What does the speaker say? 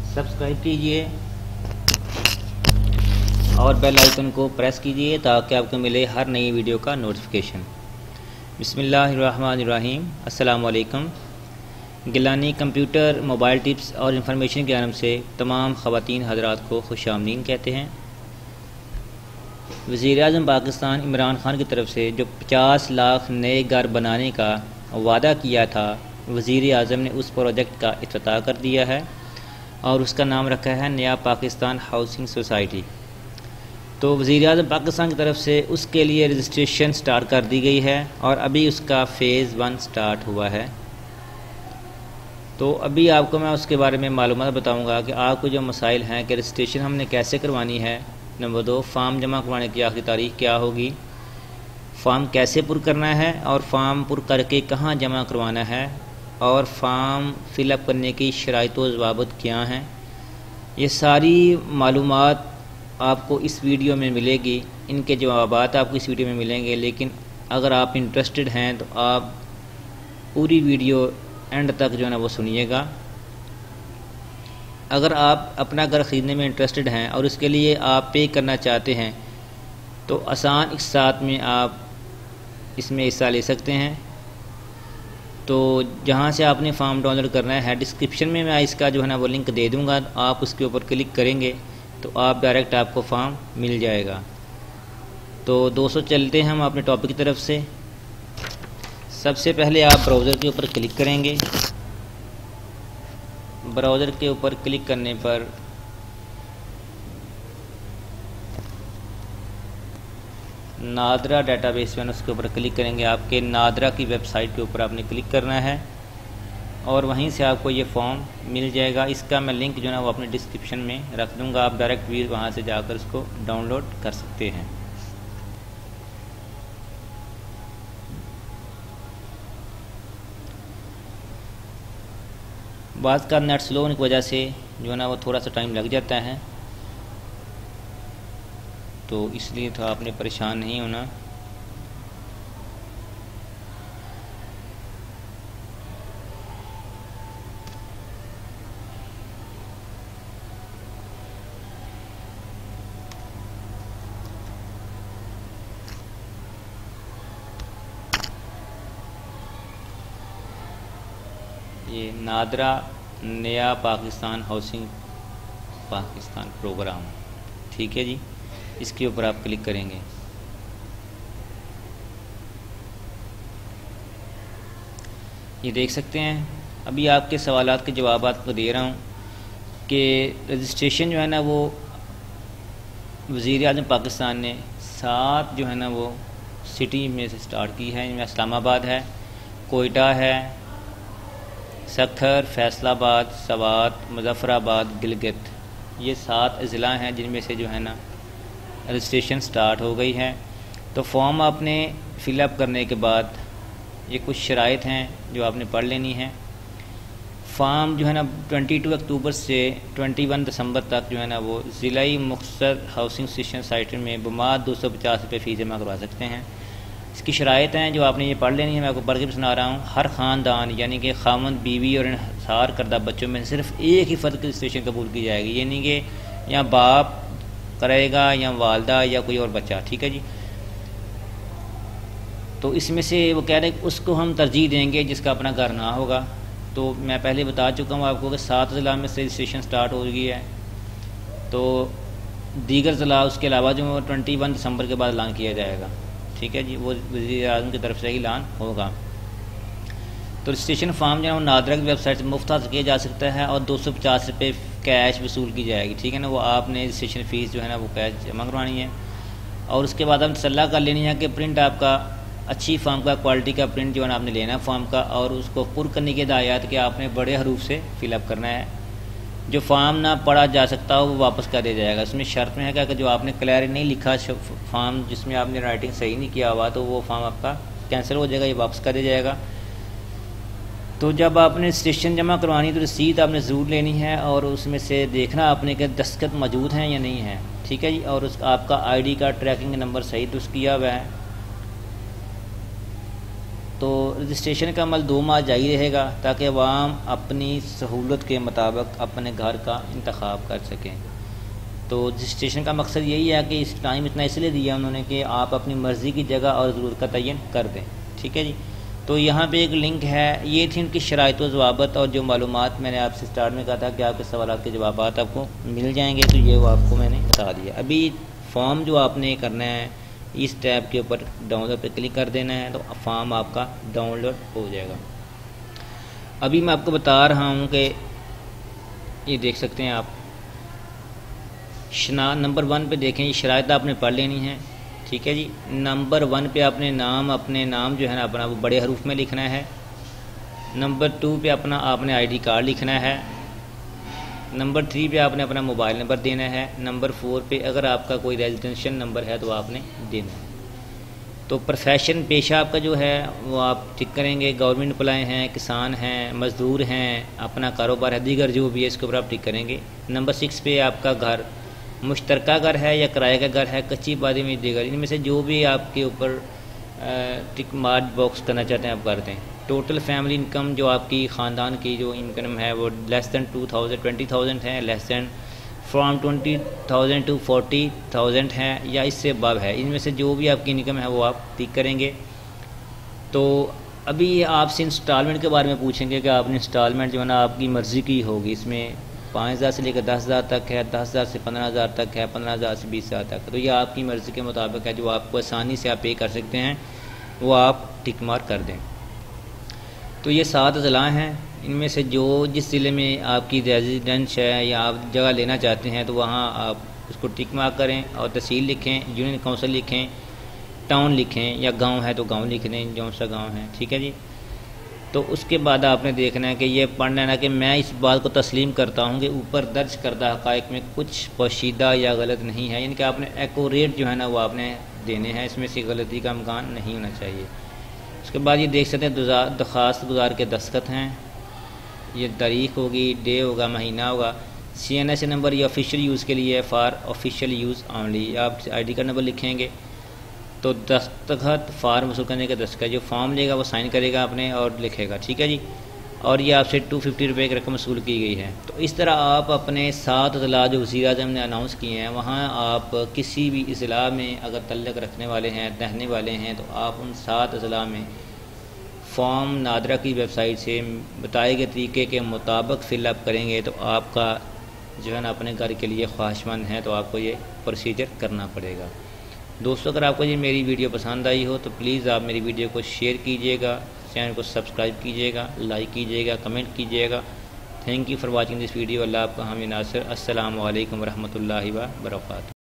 Subscribe कीजिए और bell icon को प्रेस कीजिए ताकि आपको मिले हर नई वीडियो का नोटिफिकेशन। बिस्मिल्लाहिर्रहमानिर्रहीम। अस्सलाम वालेकुम। गिलानी कंप्यूटर मोबाइल टिप्स और इंफॉर्मेशन के आलम से तमाम ख़वातीन हज़रात को खुशामदीद कहते हैं। वज़ीर-ए-आज़म पाकिस्तान इमरान खान की तरफ से जो 50 लाख नए घर बनाने का वादा किया था, वज़ीर-ए-आज़म ने उस प्रोजेक्ट का इफ्तिताह कर दिया है और उसका नाम रखा है नया पाकिस्तान हाउसिंग सोसाइटी। तो वज़ीर-ए-आज़म पाकिस्तान की तरफ से उसके लिए रजिस्ट्रेशन स्टार्ट कर दी गई है और अभी उसका फ़ेज़ 1 स्टार्ट हुआ है। तो अभी आपको मैं उसके बारे में मालूमात बताऊंगा कि आपको जो मसाइल हैं कि रजिस्ट्रेशन हमने कैसे करवानी है। नंबर 2, फ़ार्म जमा करवाने की आखिरी तारीख क्या होगी, फ़ार्म कैसे पुर करना है और फ़ार्म पुर करके कहाँ जमा करवाना है, और फ़ार्म फ़िलअप करने की शराइत व ज़वाबित क्या हैं। ये सारी मालूमात आपको इस वीडियो में मिलेगी, इनके जवाबात आपको इस वीडियो में मिलेंगे। लेकिन अगर आप इंटरेस्टेड हैं तो आप पूरी वीडियो एंड तक जो है ना वो सुनिएगा। अगर आप अपना घर ख़रीदने में इंटरेस्टेड हैं और उसके लिए आप पे करना चाहते हैं तो आसान एक साथ में आप इसमें हिस्सा ले सकते हैं। तो जहाँ से आपने फॉर्म डाउनलोड करना है, डिस्क्रिप्शन में मैं इसका जो है ना वो लिंक दे दूँगा। आप उसके ऊपर क्लिक करेंगे तो आप डायरेक्ट आपको फॉर्म मिल जाएगा। तो दोस्तों चलते हैं हम अपने टॉपिक की तरफ से। सबसे पहले आप ब्राउज़र के ऊपर क्लिक करेंगे। ब्राउज़र के ऊपर क्लिक करने पर नादरा डेटाबेस में उसके ऊपर क्लिक करेंगे। आपके नादरा की वेबसाइट के ऊपर आपने क्लिक करना है और वहीं से आपको ये फॉर्म मिल जाएगा। इसका मैं लिंक जो है ना वो अपने डिस्क्रिप्शन में रख दूँगा। आप डायरेक्ट भी वहाँ से जाकर इसको डाउनलोड कर सकते हैं। बात का नेट स्लो होने की वजह से जो है ना वो थोड़ा सा टाइम लग जाता है, तो इसलिए तो आपने परेशान नहीं होना। ये नादरा नया पाकिस्तान हाउसिंग पाकिस्तान प्रोग्राम, ठीक है जी। इसके ऊपर आप क्लिक करेंगे। ये देख सकते हैं अभी आपके सवालात के जवाब आपको दे रहा हूँ कि रजिस्ट्रेशन जो है ना वो वज़ीर-ए-आज़म पाकिस्तान ने 7 जो है ना वो सिटी में से स्टार्ट की है। इनमें इस्लामाबाद है, कोयटा है, सखर, फैसलाबाद, सवात, मुज़फ़्फ़राबाद, गिलगित, ये 7 ज़िला हैं जिनमें से जो है ना रजिस्ट्रेशन स्टार्ट हो गई है। तो फॉर्म आपने फ़िलअप करने के बाद ये कुछ शराइत हैं जो आपने पढ़ लेनी है। फॉर्म जो है ना 22 अक्टूबर से 21 दिसंबर तक जो है ना वो ज़िलाई मुख्तर हाउसिंग स्टेशन साइट में बमाद 250 रुपये फ़ीस जमा करवा सकते हैं। इसकी शराइत हैं जो आपने ये पढ़ लेनी है। मैं आपको पढ़ के सुना रहा हूँ। हर ख़ानदान यानी कि खामन, बीवी और इन्हार करदा बच्चों में सिर्फ एक ही फ़र्द की रजिस्ट्रेशन कबूल की जाएगी, यानी कि या बाप करेगा या वालदा या कोई और बच्चा, ठीक है जी। तो इसमें से वो कह रहे हैं कि उसको हम तरजीह देंगे जिसका अपना घर ना होगा। तो मैं पहले बता चुका हूँ आपको कि 7 ज़िला में से रजिस्ट्रेशन स्टार्ट हो गई है। तो दीगर ज़िला उसके अलावा जो 21 दिसंबर के बाद ऐलान किया जाएगा, ठीक है जी। वो वज़ीर-ए-आज़म की तरफ से ही ऐलान होगा। तो रजिस्ट्रेशन फॉर्म जो है वो नादरा की वेबसाइट से मुफ्त हासिल किया जा सकता है और 250 रुपये कैश वसूल की जाएगी, ठीक है ना। वो आपने रजिस्ट्रेशन फ़ीस जो है ना वो कैश जमा करवानी है और उसके बाद हम तसल्ला कर लेनी है कि प्रिंट आपका अच्छी फॉर्म का क्वालिटी का प्रिंट जो है ना आपने लेना है फॉर्म का, और उसको पुर करने की हिदायत कि आपने बड़े हरूफ से फ़िलअप करना है। जो फॉर्म ना पढ़ा जा सकता हो वो वापस कर दिया जाएगा। उसमें शर्त में है कि जो आपने क्लियर नहीं लिखा फॉर्म, जिसमें आपने राइटिंग सही नहीं किया हुआ, तो वो फॉर्म आपका कैंसिल हो जाएगा, ये वापस कर दिया जाएगा। तो जब आपने रजिस्ट्रेशन जमा करवानी तो रसीद आपने ज़रूर लेनी है और उसमें से देखना आपने कि दस्तखत मौजूद हैं या नहीं है, ठीक है जी। और उस आपका आईडी का ट्रैकिंग नंबर सही दुरुस्त किया हुआ है। तो रजिस्ट्रेशन का अमल 2 माह जारी रहेगा ताकि अवाम अपनी सहूलत के मुताबिक अपने घर का इंतखाब कर सकें। तो रजिस्ट्रेशन का मकसद यही है कि इस टाइम इतना इसलिए दिया उन्होंने कि आप अपनी मर्ज़ी की जगह और ज़रूरत का तयन कर दें। ठीक है जी। तो यहाँ पे एक लिंक है, ये थी उनकी शराइत व ज़वाबत और जो मालूमात मैंने आपसे स्टार्ट में कहा था कि आपके सवालात के जवाब आपको मिल जाएंगे, तो ये वो आपको मैंने बता दिया। अभी फॉर्म जो आपने करना है इस टैब के ऊपर डाउनलोड पे क्लिक कर देना है, तो फॉर्म आपका डाउनलोड हो जाएगा। अभी मैं आपको बता रहा हूँ कि ये देख सकते हैं आप नंबर 1 पे देखें, ये शराइत आपने पढ़ लेनी है। ठीक है जी। नंबर 1 पे अपने नाम जो है ना अपना वो बड़े हरूफ में लिखना है। नंबर 2 पे अपना आपने आईडी कार्ड लिखना है। नंबर 3 पे आपने अपना मोबाइल नंबर देना है। नंबर 4 पे अगर आपका कोई रेजिडेंशियल नंबर है तो आपने देना है। तो प्रोफेशन पेशा आपका जो है वो आप टिक करेंगे। गवर्नमेंट एम्प्लॉय हैं, किसान हैं, मज़दूर हैं, अपना कारोबार है, दीगर जो भी है इसके ऊपर आप टिक करेंगे। नंबर 6 पे आपका घर मुश्तरका घर है या किराए का घर है, कच्ची बादी में दीगर, इनमें से जो भी आपके ऊपर टिक मार्क बॉक्स करना चाहते हैं आप कर दें। टोटल फैमिली इनकम जो आपकी ख़ानदान की जो इनकम है वो लेस दैन 20,000 है, लेस दैन फ्रॉम 20,000 टू 40,000 है या इससे अबव है। इनमें से जो भी आपकी इनकम है वो आप टिक करेंगे। तो अभी आपसे इंस्टॉलमेंट के बारे में पूछेंगे कि आपने इंस्टॉलमेंट जो है ना आपकी मर्ज़ी की होगी। इसमें 5,000 से लेकर 10,000 तक है, 10,000 से 15,000 तक है, 15,000 से 20,000 तक। तो ये आपकी मर्ज़ी के मुताबिक है, जो आपको आसानी से आप पे कर सकते हैं वो आप टिक मार्क कर दें। तो ये 7 ज़िला हैं, इनमें से जो जिस ज़िले में आपकी रेजिडेंस है या आप जगह लेना चाहते हैं तो वहाँ आप उसको टिक मार्क करें और तहसील लिखें, यूनियन काउंसिल लिखें, टाउन लिखें या गांव है तो गांव लिख दें, जौन सा गांव है। ठीक है जी। तो उसके बाद आपने देखना है कि ये पढ़ना है ना कि मैं इस बात को तस्लीम करता हूँ कि ऊपर दर्ज करदा हक़ाइक़ में कुछ पोशीदा या गलत नहीं है, यानी कि आपने एक्यूरेट जो है ना वो आपने देने हैं, इसमें से गलती का इम्कान नहीं होना चाहिए। उसके बाद ये देख सकते हैं दरख्वास्त गुजार के दस्तखत हैं, ये तारीख होगी, डे होगा, महीना होगा। CNSA नंबर ये ऑफिशियल यूज़ के लिए है, फॉर ऑफिशियल यूज़ ऑनली। आप ID कार्ड नंबर लिखेंगे तो दस्तखत फार्म वसूल करने का दस्तखत, जो फॉर्म लेगा वो साइन करेगा आपने और लिखेगा। ठीक है जी। और ये आपसे 250 रुपये की रकम वसूल की गई है। तो इस तरह आप अपने 7 ज़िला जो वज़ीर-ए-आज़म ने अनाउंस किए हैं वहाँ आप किसी भी ज़िला में अगर तल्लक रखने वाले हैं, रहने वाले हैं, तो आप उन 7 ज़िला में फॉर्म नादरा की वेबसाइट से बताए गए तरीके के मुताबिक फ़िलअप करेंगे तो आपका जो है ना अपने घर के लिए ख्वाहिशमंद है, तो आपको ये प्रोसीजर करना पड़ेगा। दोस्तों, अगर आपको ये मेरी वीडियो पसंद आई हो तो प्लीज़ आप मेरी वीडियो को शेयर कीजिएगा, चैनल को सब्सक्राइब कीजिएगा, लाइक कीजिएगा, कमेंट कीजिएगा। Thank you for watching this video. Allah आपका हामी नासिर। अस्सलामु अलैकुम रहमतुल्लाहि व बरकातहू।